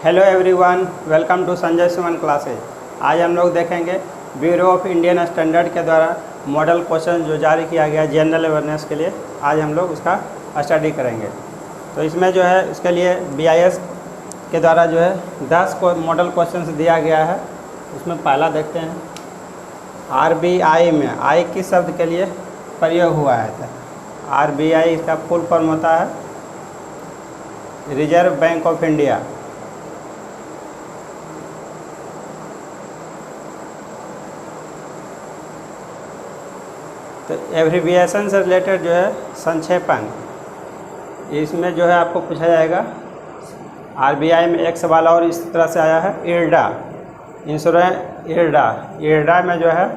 Hello everyone, welcome to Sanjay Suman classes. आज हम लोग देखेंगे ब्यूरो ऑफ इंडियन स्टैंडर्ड के द्वारा मॉडल क्वेश्चन जो जारी किया गया जनरल अवेयरनेस के लिए, आज हम लोग उसका स्टडी करेंगे। तो इसमें जो है इसके लिए BIS के द्वारा जो है 10 को मॉडल क्वेश्चंस दिया गया है। उसमें पहला देखते हैं, RBI में आई किस शब्द के लिए प्रयोग हुआ है। तो RBI इसका फुल फॉर्म होता है रिजर्व बैंक ऑफ इंडिया। तो एब्रीविएशन से रिलेटेड जो है संक्षेपण, इसमें जो है आपको पूछा जाएगा। RBI में एक सवाल और इस तरह से आया है, IRDA इंश्योरेंस। IRDA में जो है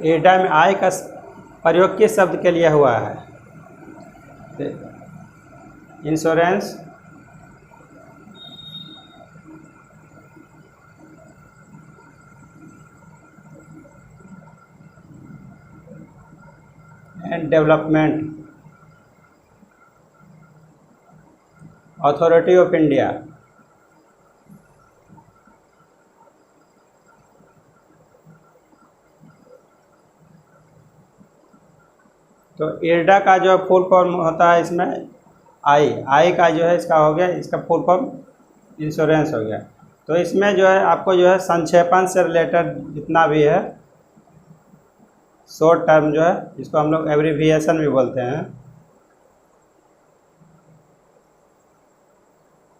IRDA में आई का प्रयोग किस शब्द के लिए हुआ है। Insurance and development authority of India. तो IRDA का जो फुल फॉर्म होता है इसमें आई का जो है इसका हो गया, इसका फुल फॉर्म इंश्योरेंस हो गया। तो इसमें जो है आपको जो है संक्षेपण से रिलेटेड जितना भी है शॉर्ट टर्म जो है, इसको हम लोग एब्रीविएशन भी बोलते हैं।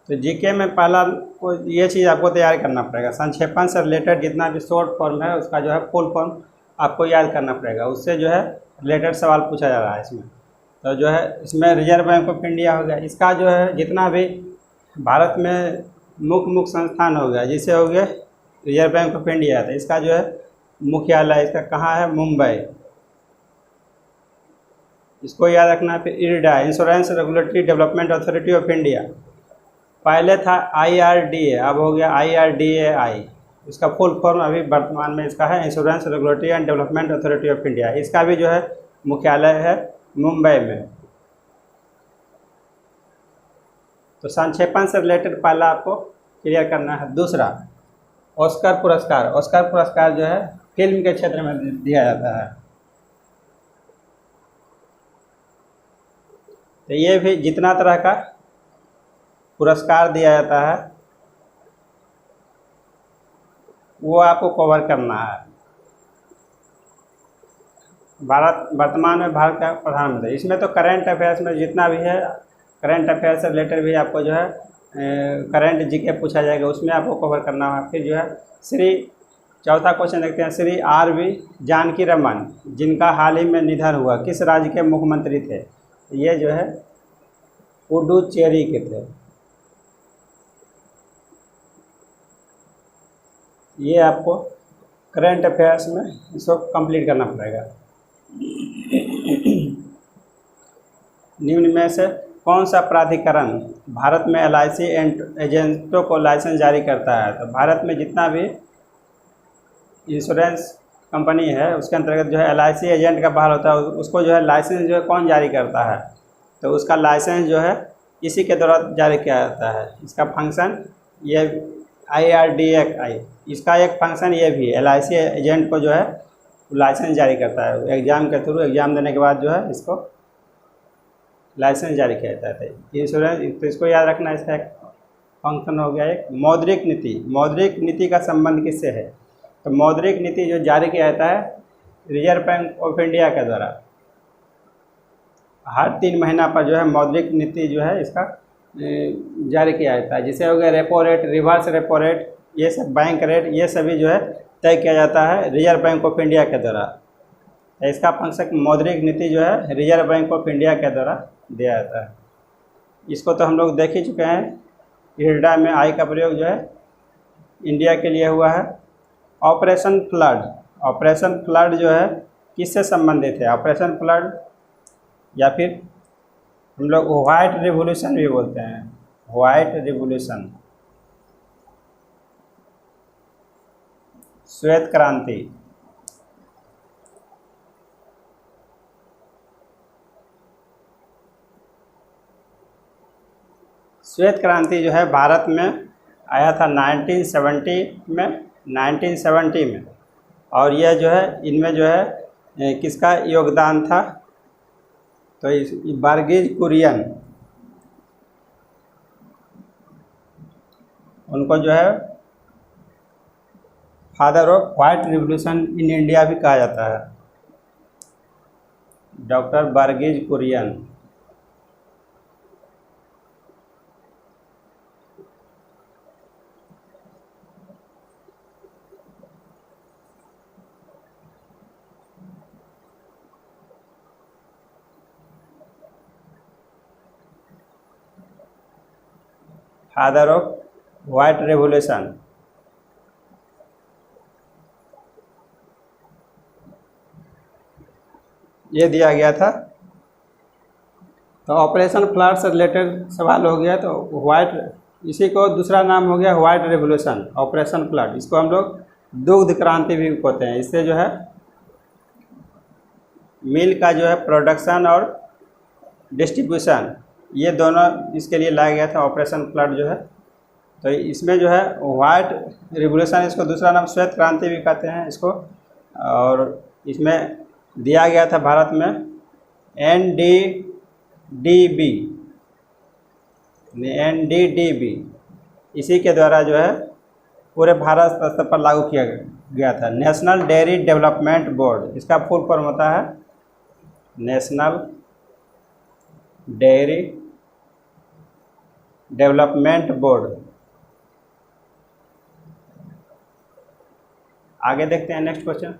तो जीके में पहला ये चीज़ आपको तैयार करना पड़ेगा, संक्षेपण से रिलेटेड जितना भी शॉर्ट फॉर्म है उसका जो है फुल फॉर्म आपको याद करना पड़ेगा। उससे जो है रिलेटेड सवाल पूछा जा रहा है इसमें। तो जो है इसमें रिजर्व बैंक ऑफ इंडिया हो गया, इसका जो है जितना भी भारत में मुख्य संस्थान हो गया, जिसे हो गया रिजर्व बैंक ऑफ इंडिया, तो इसका जो है मुख्यालय इसका कहाँ है, मुंबई। इसको याद रखना है। फिर IRDA insurance regulatory development authority of India, पहले था IRDA, अब हो गया IRDAI। इसका फुल फॉर्म अभी वर्तमान में इसका है insurance regulatory and development authority of India. इसका भी जो है मुख्यालय है मुंबई में। तो संक्षेपण से रिलेटेड पहला आपको क्लियर करना है। दूसरा, ऑस्कर पुरस्कार। ऑस्कर पुरस्कार जो है फिल्म के क्षेत्र में दिया जाता है। तो ये भी जितना तरह का पुरस्कार दिया जाता है वो आपको कवर करना है। वर्तमान में भारत का प्रधानमंत्री, इसमें तो करेंट अफेयर्स में जितना भी है, करेंट अफेयर्स से रिलेटेड भी आपको जो है करेंट जीके पूछा जाएगा, उसमें आपको कवर करना है। फिर जो है चौथा क्वेश्चन देखते हैं, श्री RV जानकी रमन जिनका हाल ही में निधन हुआ किस राज्य के मुख्यमंत्री थे। ये जो है पुडुचेरी के थे। ये आपको करंट अफेयर्स में इसको कंप्लीट करना पड़ेगा। निम्न में से कौन सा प्राधिकरण भारत में LIC एजेंटों को लाइसेंस जारी करता है। तो भारत में जितना भी इंश्योरेंस कंपनी है उसके अंतर्गत जो है LIC एजेंट का बहाल होता है, उसको जो है लाइसेंस जो है कौन जारी करता है। तो उसका लाइसेंस जो है इसी के द्वारा जारी किया जाता है। इसका फंक्शन ये IRDAI, इसका एक फंक्शन ये भी LIC एजेंट को जो है लाइसेंस जारी करता है। एग्ज़ाम के थ्रू, एग्ज़ाम देने के बाद जो है इसको लाइसेंस जारी किया जाता है इंश्योरेंस। तो इसको याद रखना, इसका एक फंक्शन हो गया एक मौद्रिक नीति। मौद्रिक नीति का संबंध किससे है। तो मौद्रिक नीति जो जारी किया जाता है रिजर्व बैंक ऑफ इंडिया के द्वारा। हर 3 महीना पर जो है मौद्रिक नीति जो है इसका जारी किया जाता है, जिसे हो गया repo rate, reverse repo rate, ये सब बैंक रेट, ये सभी जो है तय किया जाता है रिजर्व बैंक ऑफ इंडिया के द्वारा। इसका फंक्शन मौद्रिक नीति जो है रिजर्व बैंक ऑफ इंडिया के द्वारा दिया जाता है। इसको तो हम लोग देख ही चुके हैं। IRDA में आई का प्रयोग जो है इंडिया के लिए हुआ है। ऑपरेशन फ्लड, ऑपरेशन फ्लड जो है किससे संबंधित है। ऑपरेशन फ्लड या फिर हम लोग व्हाइट रिवॉल्यूशन भी बोलते हैं, व्हाइट रिवॉल्यूशन, श्वेत क्रांति। श्वेत क्रांति जो है भारत में आया था 1970 में, और यह जो है इनमें जो है किसका योगदान था, तो इस वर्गीज कुरियन, उनको जो है father of white revolution in India भी कहा जाता है, doctor Verghese Kurien. Father of white revolution. ये दिया गया था। तो ऑपरेशन फ्लड से रिलेटेड सवाल हो गया। तो व्हाइट, इसी को दूसरा नाम हो गया व्हाइट रेवोल्यूशन, ऑपरेशन फ्लड। इसको हम लोग दुग्ध क्रांति भी कहते हैं। इससे जो है मिल्क का जो है प्रोडक्शन और डिस्ट्रीब्यूशन, ये दोनों इसके लिए लाया गया था ऑपरेशन फ्लड जो है। तो इसमें जो है व्हाइट रिवोल्यूशन, इसको दूसरा नाम श्वेत क्रांति भी कहते हैं इसको। और इसमें दिया गया था भारत में NDDB, इसी के द्वारा जो है पूरे भारत स्तर पर लागू किया गया था। नेशनल डेयरी डेवलपमेंट बोर्ड, इसका फुल फॉर्म होता है नेशनल डेयरी डेवलपमेंट बोर्ड। आगे देखते हैं नेक्स्ट क्वेश्चन।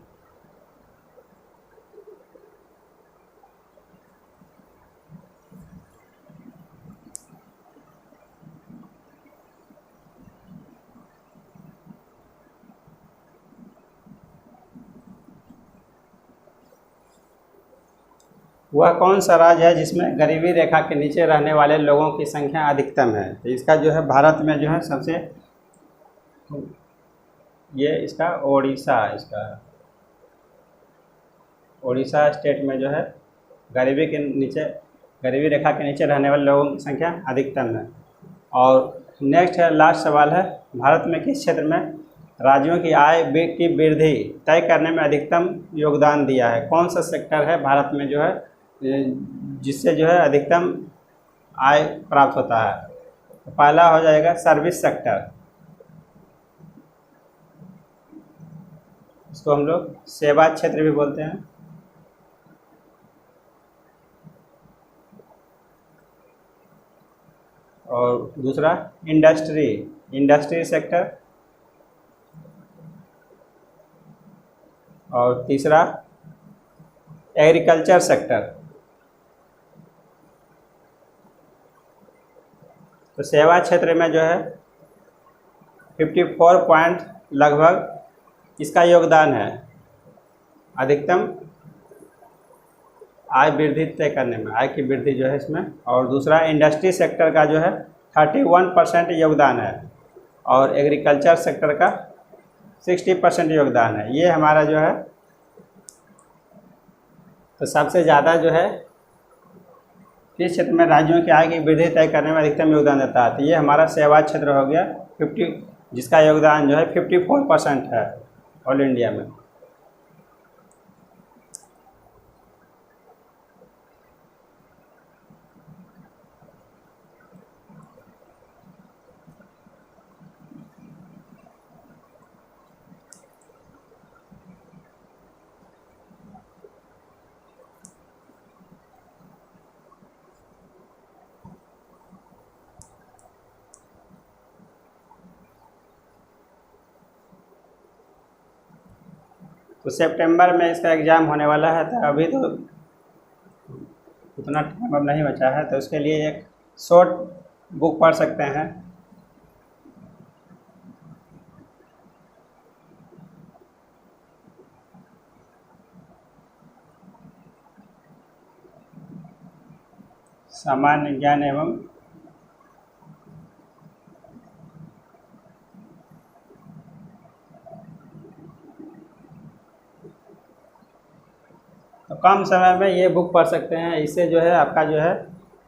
वह कौन सा राज्य है जिसमें गरीबी रेखा के नीचे रहने वाले लोगों की संख्या अधिकतम है? तो इसका जो है भारत में जो है सबसे, ये इसका ओडिशा, इसका ओडिशा स्टेट में जो है गरीबी रेखा के नीचे रहने वाले लोगों की संख्या अधिकतम है। और नेक्स्ट है, लास्ट सवाल है, भारत में किस क्षेत्र में राज्यों की आय की वृद्धि तय करने में अधिकतम योगदान दिया है? कौन सा सेक्टर है भारत में जो है जिससे जो है अधिकतम आय प्राप्त होता है? तो पहला हो जाएगा सर्विस सेक्टर, इसको हम लोग सेवा क्षेत्र भी बोलते हैं। और दूसरा इंडस्ट्री सेक्टर। और तीसरा एग्रीकल्चर सेक्टर। तो सेवा क्षेत्र में जो है 54 पॉइंट लगभग इसका योगदान है अधिकतम आय वृद्धि तय करने में, आय की वृद्धि जो है इसमें। और दूसरा इंडस्ट्री सेक्टर का जो है 31% योगदान है, और एग्रीकल्चर सेक्टर का 60% योगदान है। ये हमारा जो है, तो सबसे ज़्यादा जो है किस क्षेत्र में राज्यों की आय की वृद्धि तय करने में अधिकतम योगदान देता है? तो ये हमारा सेवा क्षेत्र हो गया 50, जिसका योगदान जो है 54% है ऑल इंडिया में। तो सितंबर में इसका एग्ज़ाम होने वाला है, तो अभी तो उतना टाइम अब नहीं बचा है। तो उसके लिए एक शॉर्ट बुक पढ़ सकते हैं। सामान्य ज्ञान एवं तो कम समय में ये बुक पढ़ सकते हैं। इससे जो है आपका जो है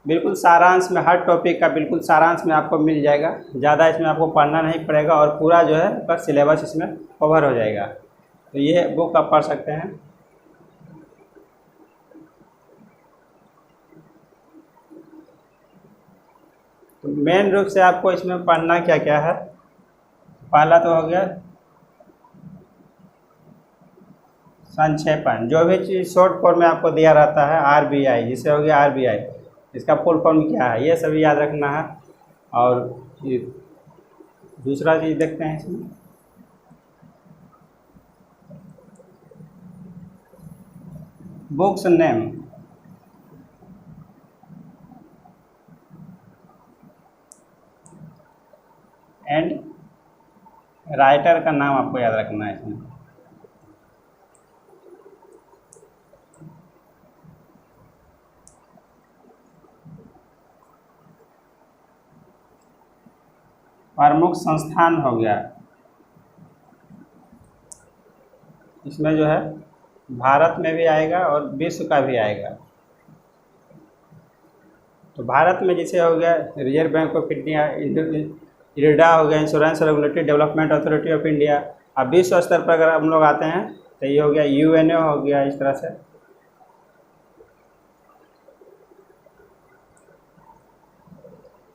बिल्कुल सारांश में, हर टॉपिक का बिल्कुल सारांश में आपको मिल जाएगा। ज़्यादा इसमें आपको पढ़ना नहीं पड़ेगा और पूरा जो है आपका सिलेबस इसमें कवर हो जाएगा। तो ये बुक आप पढ़ सकते हैं। तो मेन रूप से आपको इसमें पढ़ना क्या क्या है, पहला तो हो गया संक्षेपण, जो भी चीज़ शॉर्ट फॉर्म में आपको दिया रहता है, आरबीआई, जिसे हो गया आरबीआई, इसका फुल फॉर्म क्या है, ये सभी याद रखना है। और ये दूसरा चीज़ देखते हैं इसमें, बुक्स नेम, एंड राइटर का नाम आपको याद रखना है इसमें। प्रमुख संस्थान हो गया, इसमें जो है भारत में भी आएगा और विश्व का भी आएगा। तो भारत में जैसे हो गया reserve bank of India, IRDA हो गया, insurance regulatory development authority of India. अब विश्व स्तर पर अगर हम लोग आते हैं तो ये हो गया यूएनओ हो गया, इस तरह से।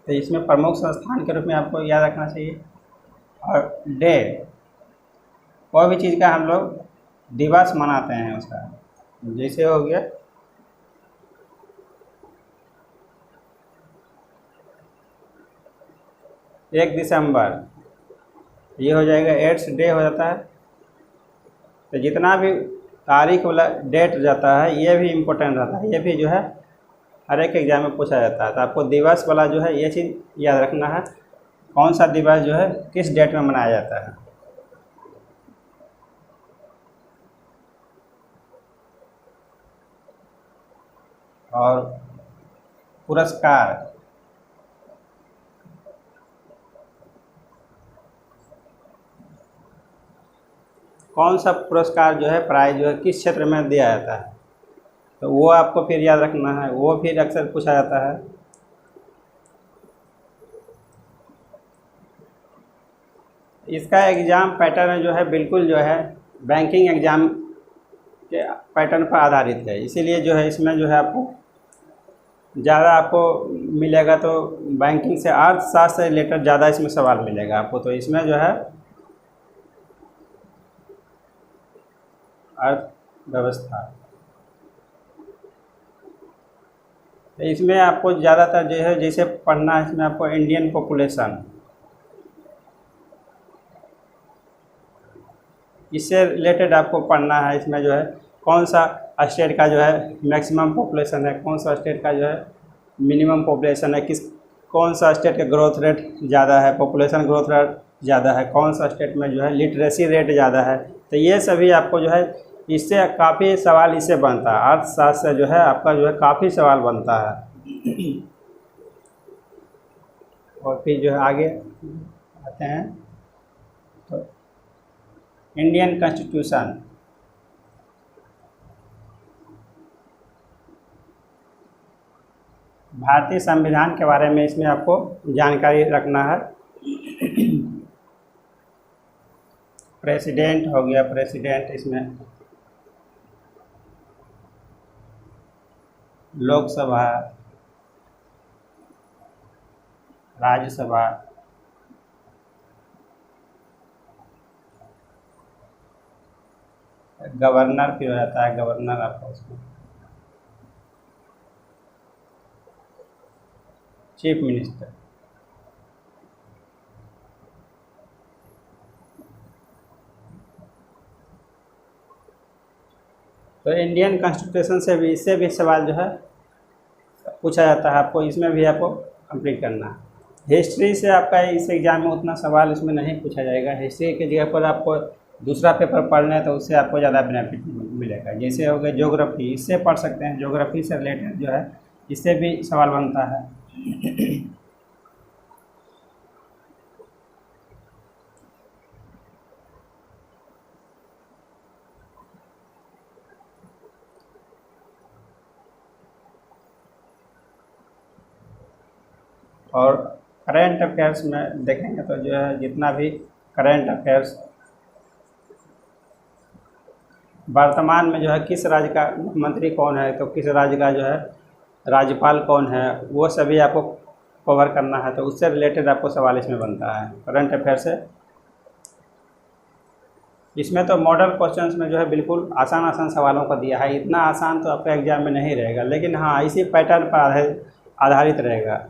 तो इसमें प्रमुख संस्थान के रूप में आपको याद रखना चाहिए। और डे, कोई भी चीज़ का हम लोग दिवस मनाते हैं उसका, जैसे हो गया 1 दिसंबर, ये हो जाएगा एड्स डे हो जाता है। तो जितना भी तारीख वाला डेट जाता है ये भी इम्पोर्टेंट रहता है, ये भी जो है हर एक एग्जाम में पूछा जाता है। तो आपको दिवस वाला जो है ये चीज़ याद रखना है, कौन सा दिवस जो है किस डेट में मनाया जाता है। और पुरस्कार, कौन सा पुरस्कार जो है प्राइज जो है किस क्षेत्र में दिया जाता है, तो वो आपको फिर याद रखना है, वो फिर अक्सर पूछा जाता है। इसका एग्ज़ाम पैटर्न जो है बिल्कुल जो है बैंकिंग एग्ज़ाम के पैटर्न पर आधारित है, इसीलिए जो है इसमें जो है आपको ज़्यादा आपको मिलेगा। तो बैंकिंग से अर्थशास्त्र से रिलेटेड ज़्यादा इसमें सवाल मिलेगा आपको। तो इसमें जो है अर्थव्यवस्था, तो इसमें आपको ज़्यादातर जो है जैसे पढ़ना है, इसमें आपको इंडियन पॉपुलेशन, इससे रिलेटेड आपको पढ़ना है। इसमें जो है कौन सा स्टेट का जो है मैक्सिमम पॉपुलेशन है, कौन सा स्टेट का जो है मिनिमम पॉपुलेशन है, कौन सा स्टेट का ग्रोथ रेट ज़्यादा है, पॉपुलेशन ग्रोथ रेट ज़्यादा है, कौन सा स्टेट में जो है लिटरेसी रेट ज़्यादा है। तो ये सभी आपको जो है इससे काफ़ी सवाल इससे बनता है, अर्थशास्त्र से जो है आपका जो है काफ़ी सवाल बनता है। और फिर जो है आगे आते हैं तो इंडियन कॉन्स्टिट्यूशन, भारतीय संविधान के बारे में इसमें आपको जानकारी रखना है। प्रेसिडेंट हो गया, प्रेसिडेंट, इसमें लोकसभा, राज्यसभा, गवर्नर भी हो जाता है, गवर्नर आपका उसमें चीफ मिनिस्टर। तो इंडियन कॉन्स्टिट्यूशन से भी, इससे भी सवाल जो है पूछा जाता है आपको, इसमें भी आपको कंप्लीट करना है। हिस्ट्री से आपका इस एग्ज़ाम में उतना सवाल इसमें नहीं पूछा जाएगा, हिस्ट्री की जगह पर आपको दूसरा पेपर पढ़ना है तो उससे आपको ज़्यादा बेनिफिट मिलेगा। जैसे हो गया ज्योग्राफी, इससे पढ़ सकते हैं, ज्योग्राफी से रिलेटेड जो है इससे भी सवाल बनता है। और करेंट अफेयर्स में देखेंगे तो जो है जितना भी करेंट अफेयर्स वर्तमान में जो है किस राज्य का मुख्यमंत्री कौन है, तो किस राज्य का जो है राज्यपाल कौन है, वो सभी आपको कवर करना है। तो उससे रिलेटेड आपको सवाल इसमें बनता है करंट अफेयर से। इसमें तो मॉडल क्वेश्चंस में जो है बिल्कुल आसान आसान सवालों का दिया है, इतना आसान तो आपका एग्जाम में नहीं रहेगा, लेकिन हाँ इसी पैटर्न पर आधारित रहेगा।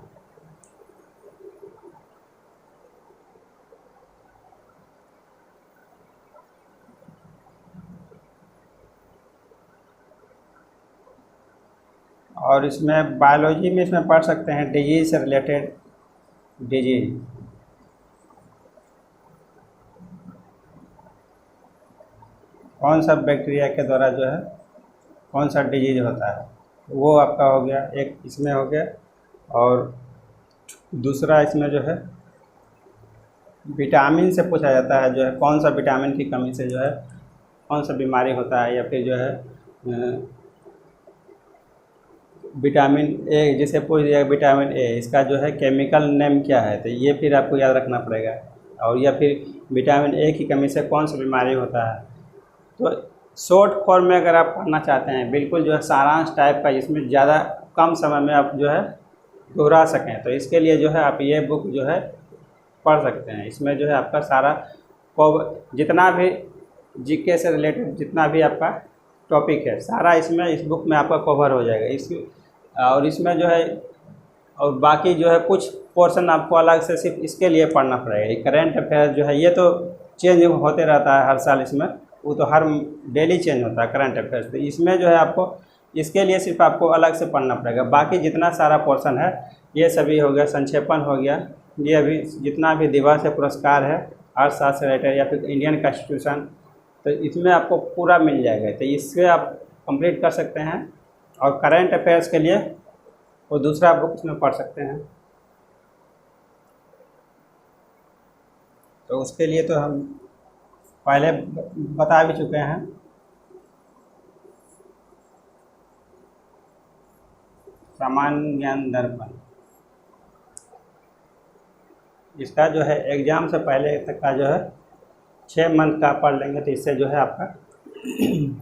और इसमें बायोलॉजी में इसमें पढ़ सकते हैं डिजीज से रिलेटेड, डिजीज कौन सा बैक्टीरिया के द्वारा जो है कौन सा डिजीज होता है, वो आपका हो गया एक इसमें हो गया। और दूसरा इसमें जो है विटामिन से पूछा जाता है, जो है कौन सा विटामिन की कमी से जो है कौन सा बीमारी होता है, या फिर जो है विटामिन ए जिसे पूछ दिया विटामिन ए, इसका जो है केमिकल नेम क्या है, तो ये फिर आपको याद रखना पड़ेगा। और या फिर विटामिन ए की कमी से कौन सा बीमारी होता है। तो शॉर्ट फॉर्म में अगर आप पढ़ना चाहते हैं बिल्कुल जो है सारांश टाइप का, जिसमें ज़्यादा कम समय में आप जो है दोहरा सकें, तो इसके लिए जो है आप ये बुक जो है पढ़ सकते हैं। इसमें जो है आपका सारा जितना भी जीके से रिलेटेड जितना भी आपका टॉपिक है सारा इसमें इस बुक में आपका कवर हो जाएगा। और इसमें जो है और बाकी जो है कुछ पोर्शन आपको अलग से सिर्फ इसके लिए पढ़ना पड़ेगा। ये करेंट अफेयर जो है ये तो चेंज होते रहता है हर साल, इसमें वो तो हर डेली चेंज होता है करंट अफेयर्स। तो इसमें जो है आपको इसके लिए सिर्फ आपको अलग से पढ़ना पड़ेगा। बाकी जितना सारा पोर्शन है ये सभी हो गया, संक्षेपण हो गया, ये अभी जितना भी दिवस है पुरस्कार है अर्थशास्त्र से रिलेटेड या फिर इंडियन कॉन्स्टिट्यूशन, तो इसमें आपको पूरा मिल जाएगा। तो इससे आप कंप्लीट कर सकते हैं। और करंट अफेयर्स के लिए वो दूसरा बुक इसमें पढ़ सकते हैं। तो उसके लिए तो हम पहले बता भी चुके हैं। सामान्य ज्ञान दर्पण, इसका जो है एग्ज़ाम से पहले तक का जो है 6 मंथ का पढ़ लेंगे तो इससे जो है आपका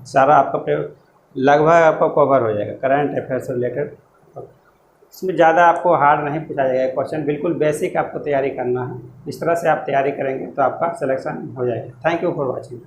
सारा आपका लगभग आपका कवर हो जाएगा करंट अफेयर से रिलेटेड। इसमें ज़्यादा आपको हार्ड नहीं पूछा जाएगा क्वेश्चन, बिल्कुल बेसिक आपको तैयारी करना है। इस तरह से आप तैयारी करेंगे तो आपका सिलेक्शन हो जाएगा। Thank you for watching.